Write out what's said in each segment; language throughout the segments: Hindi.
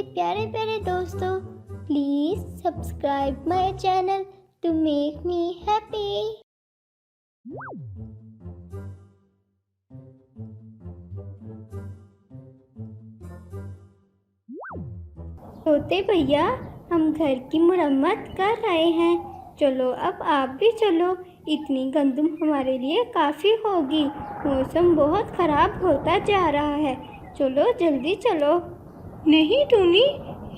प्यारे प्यारे दोस्तों, please subscribe my channel to make me happy. तोते भैया, हम घर की मुरम्मत कर रहे हैं। चलो अब आप भी चलो, इतनी गंदम हमारे लिए काफ़ी होगी। मौसम बहुत ख़राब होता जा रहा है, चलो जल्दी चलो। नहीं टूनी,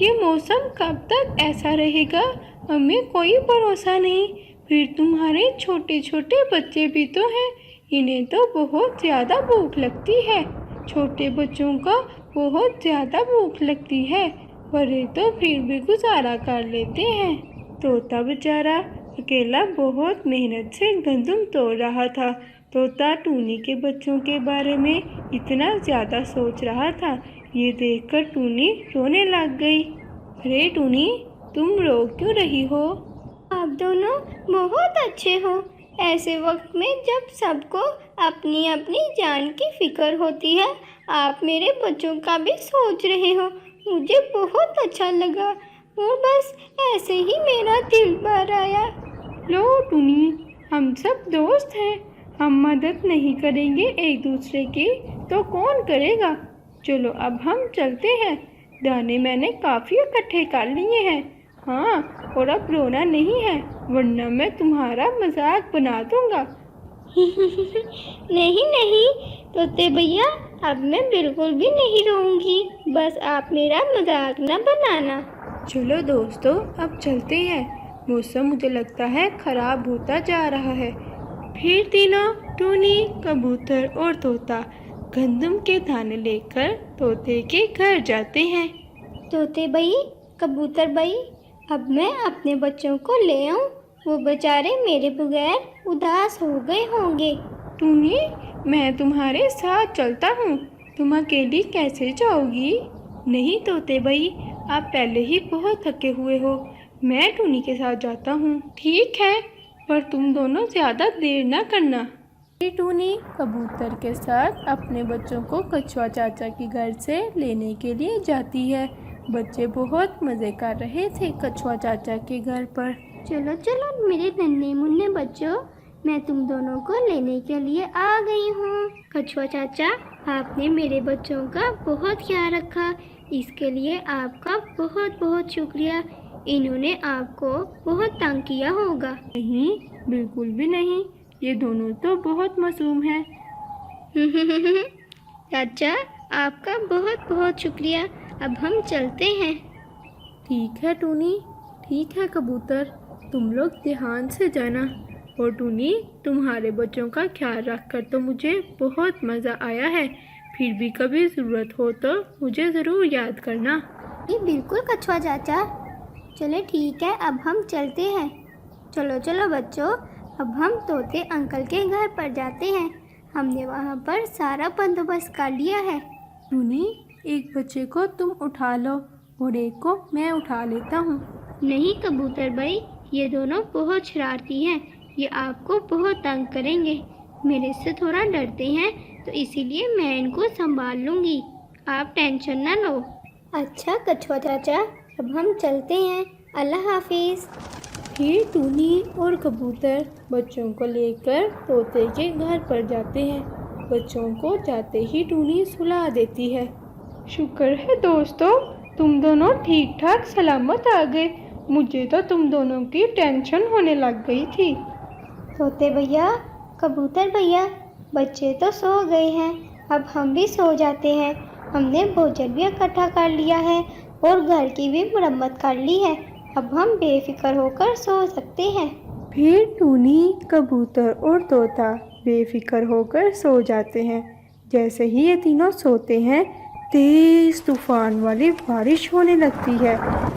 ये मौसम कब तक ऐसा रहेगा, हमें कोई भरोसा नहीं। फिर तुम्हारे छोटे छोटे बच्चे भी तो हैं, इन्हें तो बहुत ज़्यादा भूख लगती है। छोटे बच्चों का बहुत ज़्यादा भूख लगती है, बड़े तो फिर भी गुजारा कर लेते हैं। तोता बेचारा अकेला बहुत मेहनत से गंदम तोड़ रहा था। तोता टूनी के बच्चों के बारे में इतना ज़्यादा सोच रहा था, ये देखकर टूनी रोने लग गई। अरे टूनी, तुम रो क्यों रही हो? आप दोनों बहुत अच्छे हो। ऐसे वक्त में जब सबको अपनी अपनी जान की फिक्र होती है, आप मेरे बच्चों का भी सोच रहे हो, मुझे बहुत अच्छा लगा। और बस ऐसे ही मेरा दिल भर आया। लो टूनी, हम सब दोस्त हैं, हम मदद नहीं करेंगे एक दूसरे की तो कौन करेगा। चलो अब हम चलते हैं, दाने मैंने काफ़ी इकट्ठे कर लिए हैं। हाँ, और अब रोना नहीं है, वरना मैं तुम्हारा मजाक बना दूंगा। नहीं नहीं तोते भैया, अब मैं बिल्कुल भी नहीं रोऊंगी, बस आप मेरा मजाक न बनाना। चलो दोस्तों, अब चलते हैं, मौसम मुझे लगता है ख़राब होता जा रहा है। फिर तीनों टूनी, कबूतर और तोता गंदम के दाने लेकर तोते के घर जाते हैं। तोते भाई, कबूतर भाई, अब मैं अपने बच्चों को ले आऊं? वो बेचारे मेरे बगैर उदास हो गए होंगे। टूनी, मैं तुम्हारे साथ चलता हूँ, तुम अकेली कैसे जाओगी? नहीं तोते भाई, आप पहले ही बहुत थके हुए हो, मैं टूनी के साथ जाता हूँ। ठीक है, पर तुम दोनों ज़्यादा देर ना करना। टूनी कबूतर के साथ अपने बच्चों को कछुआ चाचा के घर से लेने के लिए जाती है। बच्चे बहुत मज़े कर रहे थे कछुआ चाचा के घर पर। चलो चलो मेरे नन्हे मुन्ने बच्चों, मैं तुम दोनों को लेने के लिए आ गई हूँ। कछुआ चाचा, आपने मेरे बच्चों का बहुत ख्याल रखा, इसके लिए आपका बहुत बहुत शुक्रिया। इन्होंने आपको बहुत तंग किया होगा। नहीं, बिल्कुल भी नहीं, ये दोनों तो बहुत मासूम हैं। चाचा, आपका बहुत बहुत शुक्रिया, अब हम चलते हैं। ठीक है टूनी, ठीक है कबूतर, तुम लोग ध्यान से जाना। और टूनी, तुम्हारे बच्चों का ख्याल रखकर तो मुझे बहुत मज़ा आया है, फिर भी कभी ज़रूरत हो तो मुझे ज़रूर याद करना। ये बिल्कुल कछुआ चाचा। चले ठीक है, अब हम चलते हैं। चलो चलो बच्चों, अब हम तोते अंकल के घर पर जाते हैं। हमने वहाँ पर सारा बंदोबस्त कर लिया है। टूनी, एक बच्चे को तुम उठा लो और एक को मैं उठा लेता हूँ। नहीं कबूतर भाई, ये दोनों बहुत शरारती हैं, ये आपको बहुत तंग करेंगे। मेरे से थोड़ा डरते हैं, तो इसीलिए मैं इनको संभाल लूँगी, आप टेंशन ना लो। अच्छा कछुआ चाचा, अब हम चलते हैं, अल्लाह हाफिज़। फिर टूनी और कबूतर बच्चों को लेकर तोते के घर पर जाते हैं। बच्चों को जाते ही टूनी सुला देती है। शुक्र है दोस्तों, तुम दोनों ठीक ठाक सलामत आ गए, मुझे तो तुम दोनों की टेंशन होने लग गई थी। तोते भैया, कबूतर भैया, बच्चे तो सो गए हैं, अब हम भी सो जाते हैं। हमने भोजन भी इकट्ठा कर लिया है और घर की भी मरम्मत कर ली है, अब हम बेफिक्र होकर सो सकते हैं। फिर टूनी, कबूतर और तोता बेफिक्र होकर सो जाते हैं। जैसे ही ये तीनों सोते हैं, तेज़ तूफान वाली बारिश होने लगती है,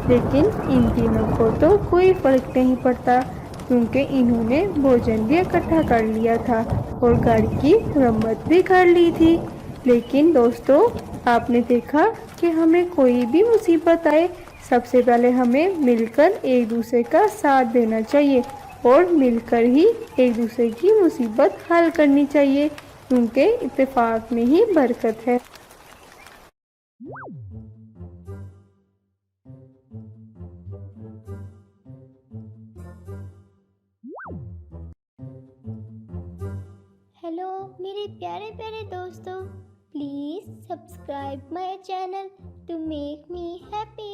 लेकिन इन तीनों को तो कोई फ़र्क नहीं पड़ता, क्योंकि इन्होंने भोजन भी इकट्ठा कर लिया था और घर की मरम्मत भी कर ली थी। लेकिन दोस्तों, आपने देखा कि हमें कोई भी मुसीबत आए, सबसे पहले हमें मिलकर एक दूसरे का साथ देना चाहिए और मिलकर ही एक दूसरे की मुसीबत हल करनी चाहिए, क्योंकि इत्तेफाक में ही बरकत है। मेरे प्यारे प्यारे दोस्तों, please subscribe my channel to make me happy.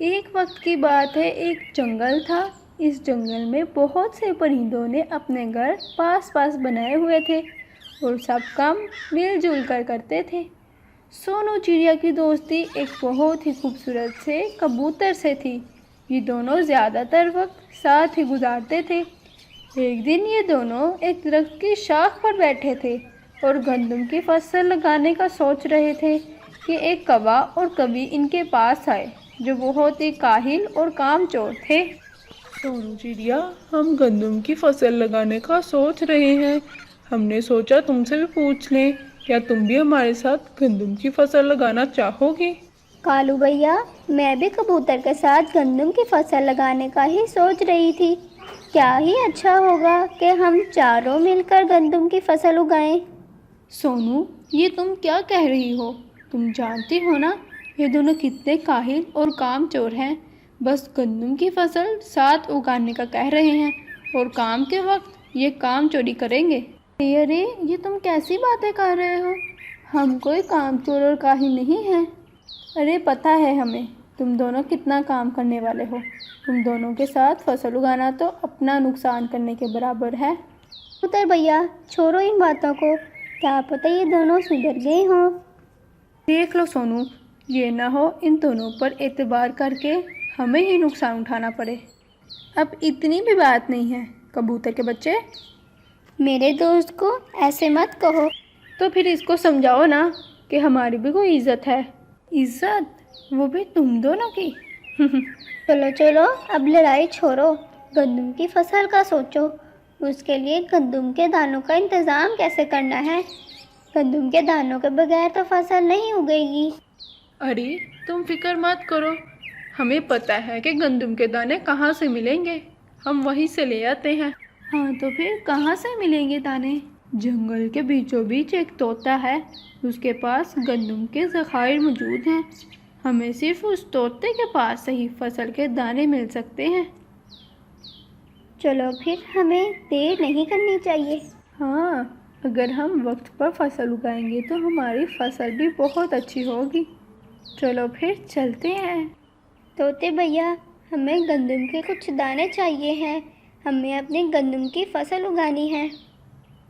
एक वक्त की बात है, एक जंगल था। इस जंगल में बहुत से परिंदों ने अपने घर पास पास बनाए हुए थे और सब काम मिलजुल कर करते थे। सोनू चिड़िया की दोस्ती एक बहुत ही खूबसूरत से कबूतर से थी। ये दोनों ज़्यादातर वक्त साथ ही गुजारते थे। एक दिन ये दोनों एक दरख्त की शाख पर बैठे थे और गंदम की फसल लगाने का सोच रहे थे कि एक कौवा और कवि इनके पास आए, जो बहुत ही काहिल और कामचोर थे। सोनू चिड़िया, हम गंदम की फसल लगाने का सोच रहे हैं। हमने सोचा तुमसे भी पूछ लें, क्या तुम भी हमारे साथ गंदम की फसल लगाना चाहोगी? कालू भैया, मैं भी कबूतर के साथ गंदम की फसल लगाने का ही सोच रही थी। क्या ही अच्छा होगा कि हम चारों मिलकर गंदम की फसल उगाएं। सोनू, ये तुम क्या कह रही हो? तुम जानती हो ना, ये दोनों कितने काहिल और कामचोर हैं। बस गंदम की फसल साथ उगाने का कह रहे हैं और काम के वक्त ये काम चोरी करेंगे। अरे ये तुम कैसी बातें कर रहे हो? हम कोई कामचोर और काहिल नहीं हैं। अरे पता है हमें तुम दोनों कितना काम करने वाले हो। तुम दोनों के साथ फसल उगाना तो अपना नुकसान करने के बराबर है। कबूतर भैया, छोड़ो इन बातों को। क्या पता ये दोनों सुधर गए हों। देख लो सोनू, ये ना हो इन दोनों पर एतबार करके हमें ही नुकसान उठाना पड़े। अब इतनी भी बात नहीं है कबूतर के बच्चे। मेरे दोस्त को ऐसे मत कहो। तो फिर इसको समझाओ ना कि हमारी भी कोई इज्जत है। इज्जत? वो भी तुम दोनों की। चलो चलो, अब लड़ाई छोड़ो, गंदम की फसल का सोचो। उसके लिए गंदम के दानों का इंतज़ाम कैसे करना है। गंदम के दानों के बगैर तो फसल नहीं उगेगी। अरे तुम फिक्र मत करो, हमें पता है कि गंदम के दाने कहाँ से मिलेंगे। हम वहीं से ले आते हैं। हाँ तो फिर कहाँ से मिलेंगे दाने? जंगल के बीचों बीच एक तोता है, उसके पास गंदम के ज़खायर मौजूद हैं। हमें सिर्फ उस तोते के पास से ही फसल के दाने मिल सकते हैं। चलो फिर हमें देर नहीं करनी चाहिए। हाँ, अगर हम वक्त पर फसल उगाएंगे तो हमारी फसल भी बहुत अच्छी होगी। चलो फिर चलते हैं। तोते भैया, हमें गंदम के कुछ दाने चाहिए हैं। हमें अपनी गंदम की फसल उगानी है।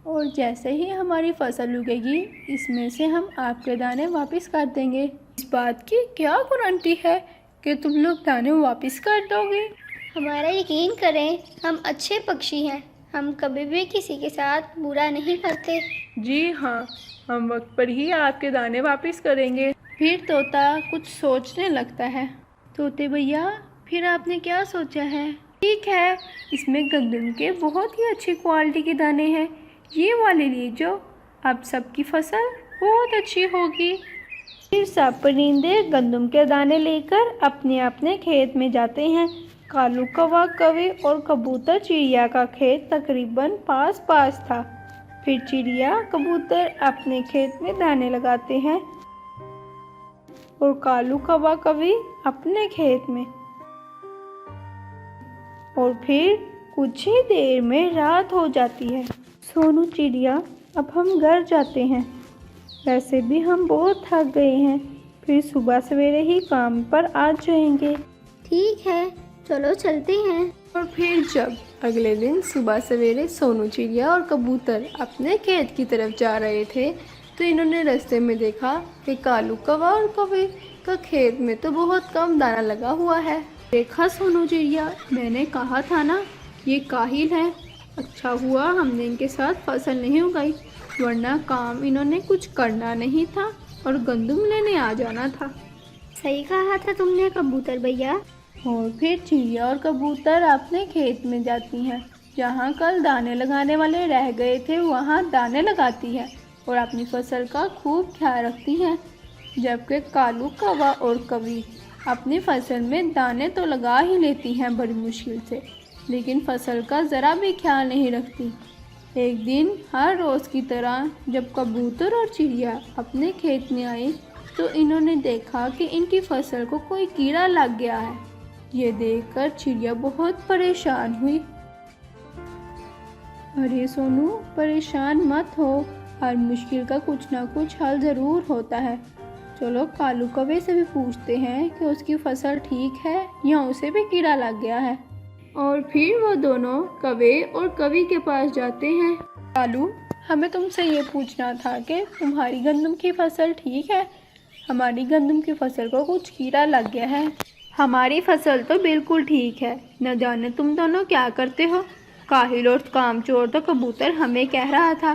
और जैसे ही हमारी फसल उगेगी, इसमें से हम आपके दाने वापस कर देंगे। इस बात की क्या गारंटी है कि तुम लोग दाने वापस कर दोगे? हमारा यकीन करें, हम अच्छे पक्षी हैं। हम कभी भी किसी के साथ बुरा नहीं करते। जी हाँ, हम वक्त पर ही आपके दाने वापस करेंगे। फिर तोता कुछ सोचने लगता है। तोते भैया, फिर आपने क्या सोचा है? ठीक है, इसमें गंदम के बहुत ही अच्छी क्वालिटी के दाने हैं, ये वाले लीजिए। अब सबकी फसल बहुत अच्छी होगी। फिर सब परिंदे गंदम के दाने लेकर अपने अपने खेत में जाते हैं। कालू कौवा, कवि और कबूतर चिड़िया का खेत तकरीबन पास पास था। फिर चिड़िया कबूतर अपने खेत में दाने लगाते हैं और कालू कौवा कवि अपने खेत में। और फिर कुछ ही देर में रात हो जाती है। सोनू चिड़िया, अब हम घर जाते हैं। वैसे भी हम बहुत थक गए हैं, फिर सुबह सवेरे ही काम पर आ जाएंगे। ठीक है, चलो चलते हैं। और फिर जब अगले दिन सुबह सवेरे सोनू चिड़िया और कबूतर अपने खेत की तरफ जा रहे थे, तो इन्होंने रास्ते में देखा कि कालू कौवा और कवि का खेत में तो बहुत कम दाना लगा हुआ है। देखा सोनू चिड़िया, मैंने कहा था ना, ये काहिल है। अच्छा हुआ हमने इनके साथ फसल नहीं उगाई, वरना काम इन्होंने कुछ करना नहीं था और गंदम लेने आ जाना था। सही कहा था तुमने कबूतर भैया। और फिर चिड़िया और कबूतर अपने खेत में जाती हैं। जहाँ कल दाने लगाने वाले रह गए थे, वहाँ दाने लगाती है और अपनी फसल का खूब ख्याल रखती हैं। जबकि कालू कौवा और कवि अपनी फसल में दाने तो लगा ही लेती हैं बड़ी मुश्किल से, लेकिन फसल का ज़रा भी ख्याल नहीं रखती। एक दिन हर रोज़ की तरह जब कबूतर और चिड़िया अपने खेत में आई, तो इन्होंने देखा कि इनकी फसल को कोई कीड़ा लग गया है। ये देखकर चिड़िया बहुत परेशान हुई अरे सोनू, परेशान मत हो, हर मुश्किल का कुछ ना कुछ हल ज़रूर होता है। चलो कालू कौवे से भी पूछते हैं कि उसकी फसल ठीक है या उसे भी कीड़ा लग गया है। और फिर वो दोनों कौवे और कवि के पास जाते हैं। कालू, हमें तुमसे ये पूछना था कि तुम्हारी गंदम की फसल ठीक है? हमारी गंदम की फसल को कुछ कीड़ा लग गया है। हमारी फसल तो बिल्कुल ठीक है, न जाने तुम दोनों क्या करते हो। काहिल और कामचोर तो कबूतर हमें कह रहा था,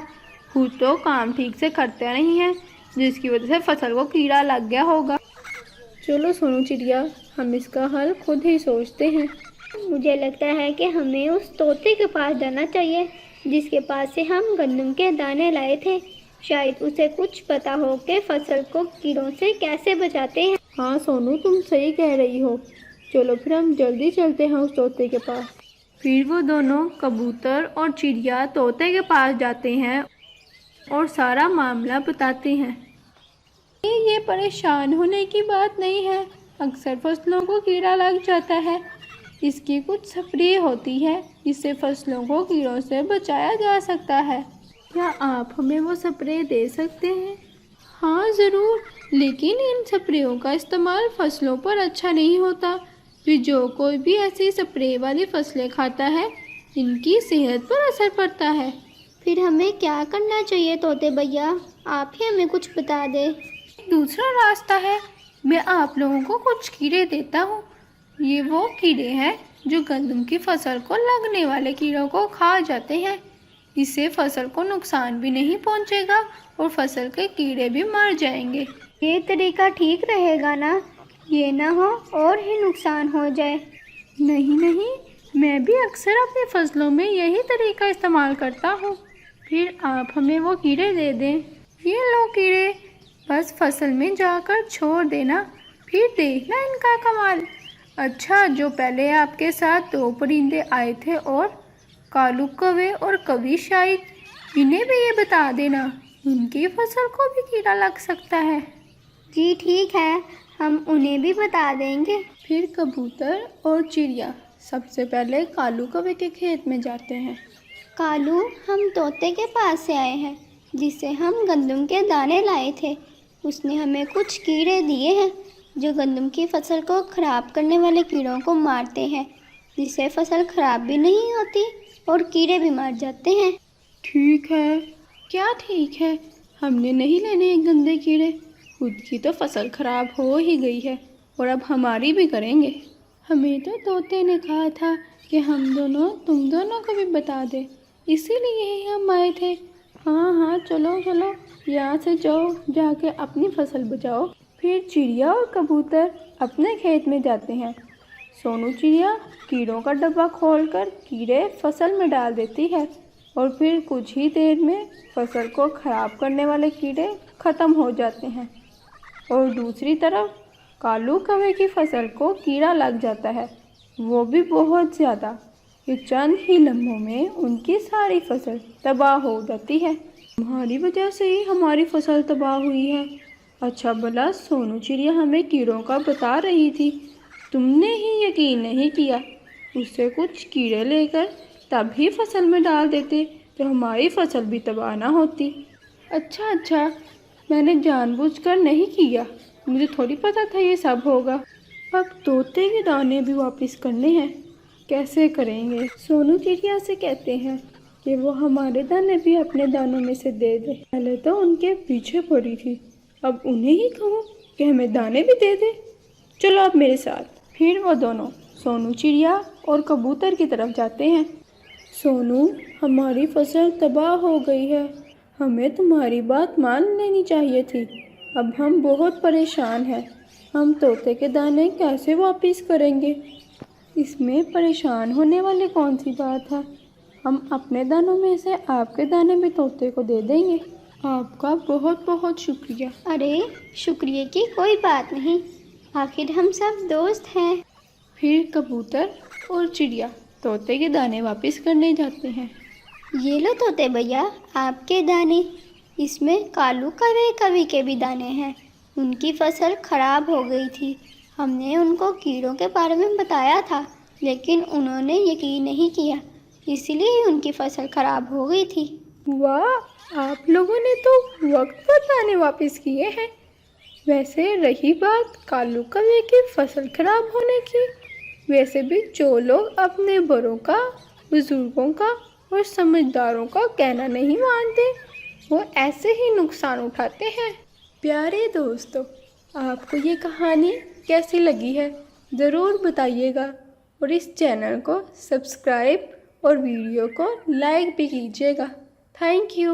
खुद तो काम ठीक से करते नहीं है, जिसकी वजह से फसल को कीड़ा लग गया होगा। चलो सोनू चिड़िया, हम इसका हल खुद ही सोचते हैं। मुझे लगता है कि हमें उस तोते के पास जाना चाहिए जिसके पास से हम गंदम के दाने लाए थे। शायद उसे कुछ पता हो कि फसल को कीड़ों से कैसे बचाते हैं। हाँ सोनू, तुम सही कह रही हो। चलो फिर हम जल्दी चलते हैं उस तोते के पास। फिर वो दोनों कबूतर और चिड़िया तोते के पास जाते हैं और सारा मामला बताते हैं। ये परेशान होने की बात नहीं है, अक्सर फसलों को कीड़ा लग जाता है। इसकी कुछ स्प्रे होती है जिससे फसलों को कीड़ों से बचाया जा सकता है। क्या आप हमें वो स्प्रे दे सकते हैं? हाँ ज़रूर, लेकिन इन स्प्रेयों का इस्तेमाल फसलों पर अच्छा नहीं होता। फिर जो कोई भी ऐसी स्प्रे वाली फसलें खाता है, इनकी सेहत पर असर पड़ता है। फिर हमें क्या करना चाहिए तोते भैया? आप ही हमें कुछ बता दें। दूसरा रास्ता है, मैं आप लोगों को कुछ कीड़े देता हूँ। ये वो कीड़े हैं जो गंदम की फसल को लगने वाले कीड़ों को खा जाते हैं। इससे फसल को नुकसान भी नहीं पहुँचेगा और फसल के कीड़े भी मर जाएंगे। ये तरीका ठीक रहेगा ना? ये ना हो और ही नुकसान हो जाए। नहीं नहीं, मैं भी अक्सर अपनी फसलों में यही तरीका इस्तेमाल करता हूँ। फिर आप हमें वो कीड़े दे दें। ये लो कीड़े, बस फसल में जाकर छोड़ देना, फिर देखना इनका कमाल। अच्छा, जो पहले आपके साथ दो परिंदे आए थे और कालू कौवे और कवि, शायद इन्हें भी ये बता देना, उनकी फसल को भी कीड़ा लग सकता है। जी ठीक है, हम उन्हें भी बता देंगे। फिर कबूतर और चिड़िया सबसे पहले कालू कौवे के खेत में जाते हैं। कालू, हम तोते के पास से आए हैं जिससे हम गंदम के दाने लाए थे। उसने हमें कुछ कीड़े दिए हैं जो गंदम की फसल को ख़राब करने वाले कीड़ों को मारते हैं, जिससे फसल ख़राब भी नहीं होती और कीड़े भी मर जाते हैं। ठीक है। क्या ठीक है? हमने नहीं लेने गंदे कीड़े, खुद की तो फसल खराब हो ही गई है और अब हमारी भी करेंगे। हमें तो तोते ने कहा था कि हम दोनों तुम दोनों को भी बता दे, इसीलिए ही हम आए थे। हाँ हाँ, चलो चलो, यहाँ से जाओ, जाके अपनी फसल बचाओ। फिर चिड़िया और कबूतर अपने खेत में जाते हैं। सोनू चिड़िया कीड़ों का डब्बा खोलकर कीड़े फसल में डाल देती है और फिर कुछ ही देर में फसल को ख़राब करने वाले कीड़े ख़त्म हो जाते हैं। और दूसरी तरफ कालू कौवे की फसल को कीड़ा लग जाता है, वो भी बहुत ज़्यादा। ये चंद ही लम्हों में उनकी सारी फसल तबाह हो जाती है। तुम्हारी वजह से ही हमारी फसल तबाह हुई है। अच्छा भला सोनू चिड़िया हमें कीड़ों का बता रही थी, तुमने ही यकीन नहीं किया। उससे कुछ कीड़े लेकर तभी फसल में डाल देते तो हमारी फसल भी तबाह ना होती। अच्छा, मैंने जानबूझकर नहीं किया, मुझे थोड़ी पता था ये सब होगा। अब तोते के दाने भी वापस करने हैं, कैसे करेंगे? सोनू चिड़िया से कहते हैं कि वो हमारे दाने भी अपने दानों में से दे दे। पहले तो उनके पीछे पड़ी थी, अब उन्हें ही कहूँ कि हमें दाने भी दे दे। चलो अब मेरे साथ। फिर वो दोनों सोनू चिड़िया और कबूतर की तरफ जाते हैं। सोनू, हमारी फसल तबाह हो गई है, हमें तुम्हारी बात मान लेनी चाहिए थी। अब हम बहुत परेशान हैं, हम तोते के दाने कैसे वापस करेंगे? इसमें परेशान होने वाली कौन सी बात है? हम अपने दानों में से आपके दाने भी तोते को दे देंगे। आपका बहुत बहुत शुक्रिया। अरे शुक्रिया की कोई बात नहीं, आखिर हम सब दोस्त हैं। फिर कबूतर और चिड़िया तोते के दाने वापस करने जाते हैं। ये लो तोते भैया, आपके दाने। इसमें कालू कौवे कवि के भी दाने हैं। उनकी फसल खराब हो गई थी, हमने उनको कीड़ों के बारे में बताया था, लेकिन उन्होंने यकीन नहीं किया। इसीलिए उनकी फसल खराब हो गई थी। वाह, आप लोगों ने तो वक्त पर दाने वापस किए हैं। वैसे रही बात कालू कौवे की फसल खराब होने की, वैसे भी जो लोग अपने बड़ों का, बुजुर्गों का और समझदारों का कहना नहीं मानते, वो ऐसे ही नुकसान उठाते हैं। प्यारे दोस्तों, आपको ये कहानी कैसी लगी है ज़रूर बताइएगा और इस चैनल को सब्सक्राइब और वीडियो को लाइक भी कीजिएगा। Thank you.